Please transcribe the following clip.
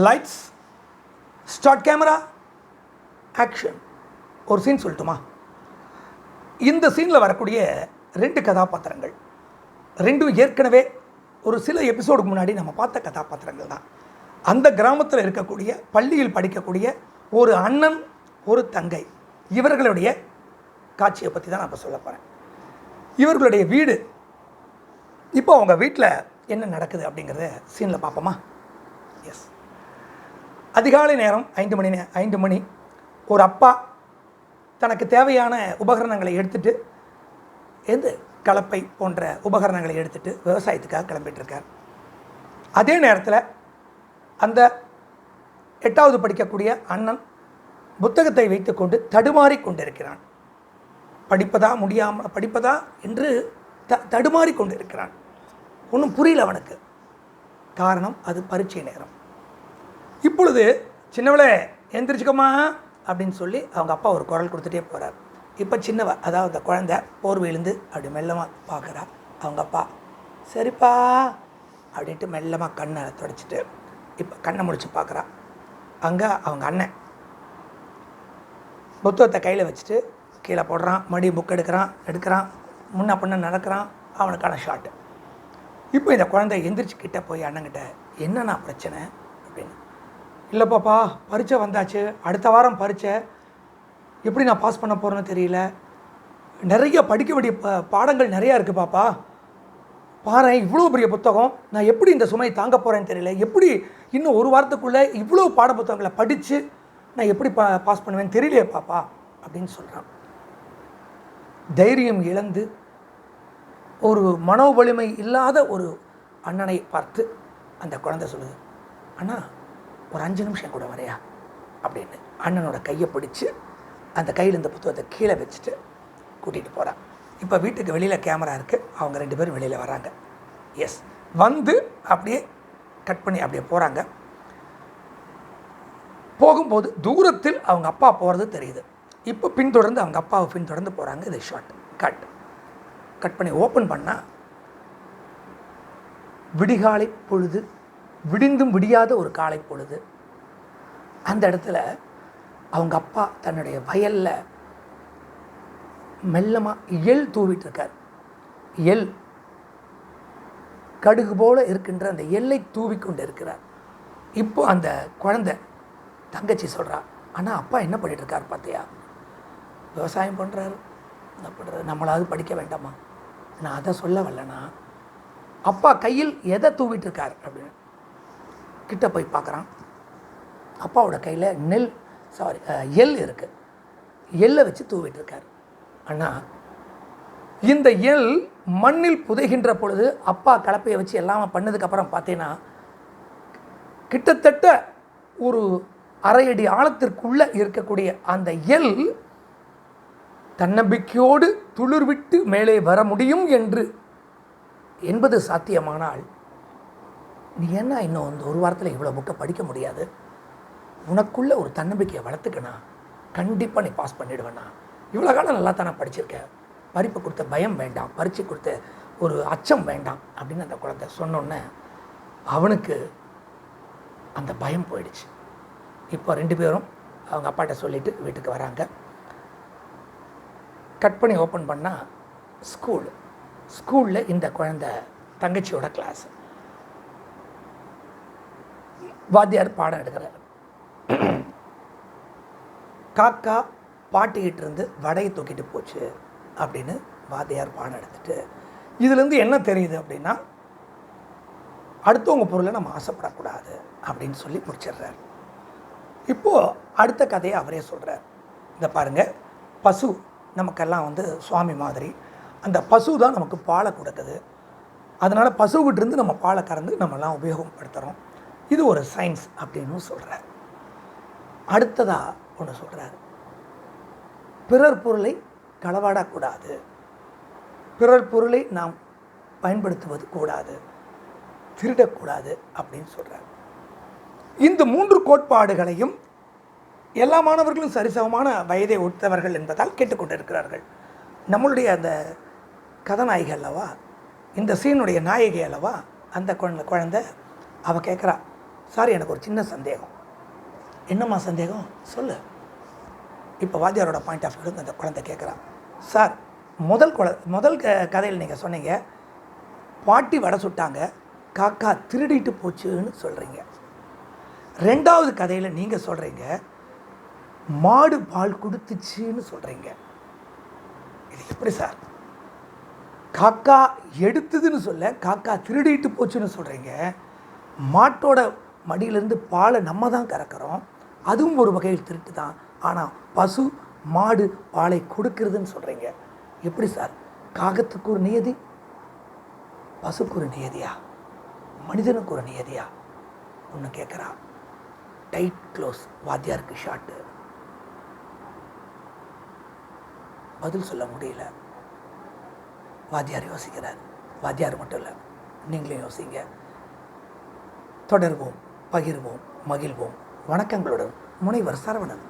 Lights, start camera, action. ஒரு scene சொல்லட்டுமா? இந்த சீனில் வரக்கூடிய 2 கதாபாத்திரங்கள், ரெண்டும் ஏற்கனவே ஒரு சில எபிசோடுக்கு முன்னாடி நம்ம பார்த்த கதாபாத்திரங்கள் தான். அந்த கிராமத்தில் இருக்கக்கூடிய பள்ளியில் படிக்கக்கூடிய ஒரு அண்ணன், ஒரு தங்கை, இவர்களுடைய காட்சியை பற்றி தான் நான் இப்போ சொல்ல போகிறேன். இவர்களுடைய வீடு, இப்போ அவங்க வீட்டில் என்ன நடக்குது அப்படிங்கிறத சீனில் பார்ப்போமா? எஸ். அதிகாலை நேரம் 5 மணி. ஒரு அப்பா தனக்கு தேவையான உபகரணங்களை எடுத்துகிட்டு, எந்த கலப்பை போன்ற உபகரணங்களை எடுத்துகிட்டு விவசாயத்துக்காக கிளம்பிட்டுருக்கார். அதே நேரத்தில் அந்த 8வது படிக்கக்கூடிய அண்ணன் புத்தகத்தை வைத்துக்கொண்டு தடுமாறி கொண்டிருக்கிறான். படிப்பதா என்று தடுமாறி கொண்டிருக்கிறான். ஒன்றும் புரியல அவனுக்கு. காரணம், அது பரீட்சை நேரம். இப்பொழுது சின்னவளே எந்திரிச்சுக்கம்மா அப்படின்னு சொல்லி அவங்க அப்பா ஒரு குரல் கொடுத்துட்டே போகிறார். இப்போ சின்னவ, அதாவது அந்த குழந்தை போர்வையிலேருந்து அப்படி மெல்லமாக பார்க்குறா. அவங்க அப்பா சரிப்பா அப்படின்ட்டு மெல்லமாக கண்ணை துடைச்சிட்டு இப்போ கண்ணை முடிச்சு பார்க்குறா. அங்கே அவங்க அண்ணன் புத்தகத்தை கையில் வச்சுட்டு கீழே போடுறான். மறுபடியும் புக் எடுக்கிறான், முன்ன பின்ன நடக்கிறான். அவனுக்கான ஷாட்டு. இப்போ இந்த குழந்தை எந்திரிச்சு கிட்டே போய் அண்ணங்கிட்ட, என்னண்ணா பிரச்சனை அப்படின்னு. இல்லை பாப்பா, பரீட்சை வந்தாச்சு, அடுத்த வாரம் பரீட்சை, எப்படி நான் பாஸ் பண்ண போகிறேன்னு தெரியல, நிறைய படிக்க வேண்டிய பாடங்கள் நிறையா இருக்குது பாப்பா, பாரு இவ்வளோ பெரிய புத்தகம், நான் எப்படி இந்த சுமையை தாங்க போகிறேன்னு தெரியல, எப்படி இன்னும் ஒரு வாரத்துக்குள்ளே இவ்வளோ பாட புத்தகங்களை படித்து நான் எப்படி பாஸ் பண்ணுவேன்னு தெரியலையே பாப்பா அப்படின்னு சொல்கிறான். தைரியம் இழந்து ஒரு மனோவலிமை இல்லாத ஒரு அண்ணனை பார்த்து அந்த குழந்தை சொல்லுது, அண்ணா ஒரு 5 நிமிஷம் கூட வரையா அப்படின்னு அண்ணனோட கையை பிடிச்சி அந்த கையில் இந்த புத்தகத்தை கீழே வச்சுட்டு கூட்டிகிட்டு போகிறான். இப்போ வீட்டுக்கு வெளியில் கேமரா இருக்குது. அவங்க 2 பேரும் வெளியில் வராங்க. எஸ், வந்து அப்படியே கட் பண்ணி அப்படியே போகிறாங்க. போகும்போது தூரத்தில் அவங்க அப்பா போகிறது தெரியுது. இப்போ பின்தொடர்ந்து அவங்க அப்பாவை பின்தொடர்ந்து போகிறாங்க. இது ஷார்ட் கட் பண்ணி ஓப்பன் பண்ணால் விடிகாலை பொழுது, விடிந்தும் விடியாத ஒரு காலை பொழுது. அந்த இடத்துல அவங்க அப்பா தன்னுடைய வயலில் மெல்லமாக எள் தூவிட்டு இருக்கார். எள் கடுகு போல இருக்கின்ற அந்த எல்லை தூவிக்கொண்டு இருக்கிறார். இப்போ அந்த குழந்தை தங்கச்சி சொல்கிறா, ஆனால் அப்பா என்ன பண்ணிட்டு இருக்கார் பார்த்தியா, விவசாயம் பண்ணுறாரு, என்ன பண்ணுறாரு, நம்மளாவது படிக்க வேண்டாமா? நான் அதை சொல்ல வரலனா, அப்பா கையில் எதை தூவிட்டு இருக்கார் அப்படின்னு கிட்ட போய் பார்க்குறான். அப்பாவோட கையில் எள் இருக்குது. எள்ளை வச்சு தூவிட்டுருக்கார். ஆனால் இந்த எள் மண்ணில் புதைகின்ற பொழுது அப்பா கலப்பையை வச்சு எல்லாம் பண்ணதுக்கப்புறம் பார்த்தீங்கன்னா கிட்டத்தட்ட ஒரு 1/2 அடி ஆழத்திற்குள்ளே இருக்கக்கூடிய அந்த எள் தன்னம்பிக்கையோடு துளிர்விட்டு மேலே வர முடியும் என்பது சாத்தியமானால், நீ என்ன இன்னும் ஒரு வாரத்தில் இவ்வளோ புக்கை படிக்க முடியாது, உனக்குள்ளே ஒரு தன்னம்பிக்கையை வளர்த்துக்கணா, கண்டிப்பாக நீ பாஸ் பண்ணிடுவேண்ணா, இவ்வளோ காலம் நல்லா தானே படிச்சிருக்கேன், பரிப்பு கொடுத்த பயம் வேண்டாம், பரீட்சை கொடுத்த ஒரு அச்சம் வேண்டாம் அப்படின்னு அந்த குழந்தை சொன்னோன்னே அவனுக்கு அந்த பயம் போயிடுச்சு. இப்போ 2 பேரும் அவங்க அப்பாட்ட சொல்லிவிட்டு வீட்டுக்கு வராங்க. கட் பண்ணி ஓப்பன் பண்ணால் ஸ்கூலில் இந்த குழந்தை தங்கச்சியோட கிளாஸ். வாத்தியார் பாடம் எடுக்கிறார். காக்கா பாட்டிக்கிட்டு இருந்து வடையை தூக்கிட்டு போச்சு அப்படின்னு வாத்தியார் பாடம் எடுத்துட்டு, இதுலேருந்து என்ன தெரியுது அப்படின்னா, அடுத்தவங்க பொருளை நம்ம ஆசைப்படக்கூடாது அப்படின்னு சொல்லி முடிச்சிடுறார். இப்போது அடுத்த கதையை அவரே சொல்கிறார். இந்த பாருங்கள், பசு நமக்கெல்லாம் சுவாமி மாதிரி, அந்த பசு தான் நமக்கு பாலை கொடுக்குது, அதனால் பசுக்கிட்டேருந்து நம்ம பாலை கறந்து நம்மலாம் உபயோகப்படுத்துகிறோம், இது ஒரு சயின்ஸ் அப்படின்னு சொல்கிறார். அடுத்ததாக ஒன்று சொல்கிறார், பிறர் பொருளை களவாடக்கூடாது, பிறர் பொருளை நாம் பயன்படுத்துவது கூடாது, திருடக்கூடாது அப்படின்னு சொல்கிறார். இந்த 3 கோட்பாடுகளையும் எல்லா மாணவர்களும் சரிசமமான வயதை ஒத்தவர்கள் என்பதால் கேட்டுக்கொண்டிருக்கிறார்கள். நம்மளுடைய அந்த கதாநாயகி அல்லவா, இந்த சீனுடைய நாயகி அல்லவா, அந்த குழந்தை அவள் கேட்குறா, சார் எனக்கு ஒரு சின்ன சந்தேகம். என்னம்மா சந்தேகம் சொல்லு. இப்போ வாத்தியாரோட பாயிண்ட் ஆஃப் வியூ அந்த குழந்தை கேட்குறான். சார் முதல் கதையில் நீங்கள் சொன்னீங்க பாட்டி வடை சுட்டாங்க, காக்கா திருடிட்டு போச்சுன்னு சொல்கிறீங்க. ரெண்டாவது கதையில் நீங்கள் சொல்கிறீங்க மாடு பால் கொடுத்துச்சுன்னு சொல்கிறீங்க. இது எப்படி சார்? காக்கா எடுத்ததுன்னு சொல்ல காக்கா திருடிட்டு போச்சுன்னு சொல்கிறீங்க. மாட்டோட மடியிலேருந்து பாலை நம்ம தான் கறக்கிறோம், அதுவும் ஒரு வகையில் திருட்டு தான். ஆனால் பசு மாடு பாலை கொடுக்கறதுன்னு சொல்கிறீங்க. எப்படி சார்? காகத்துக்கு ஒரு நியதி, பசுக்கு ஒரு நியதியா, மனிதனுக்கு ஒரு நியதியா? ஒன்று கேட்குறா. Tight close. வாத்தியாருக்கு ஷாட்டு. பதில் சொல்ல முடியல. வாத்தியார் யோசிக்கிறார். வாத்தியார் மட்டும் இல்லை, நீங்களும் யோசிங்க. தொடர்வோம், பகிர்வோம், மகிழ்வோம். வணக்கங்களுடன் முனைவர் சரவணன்.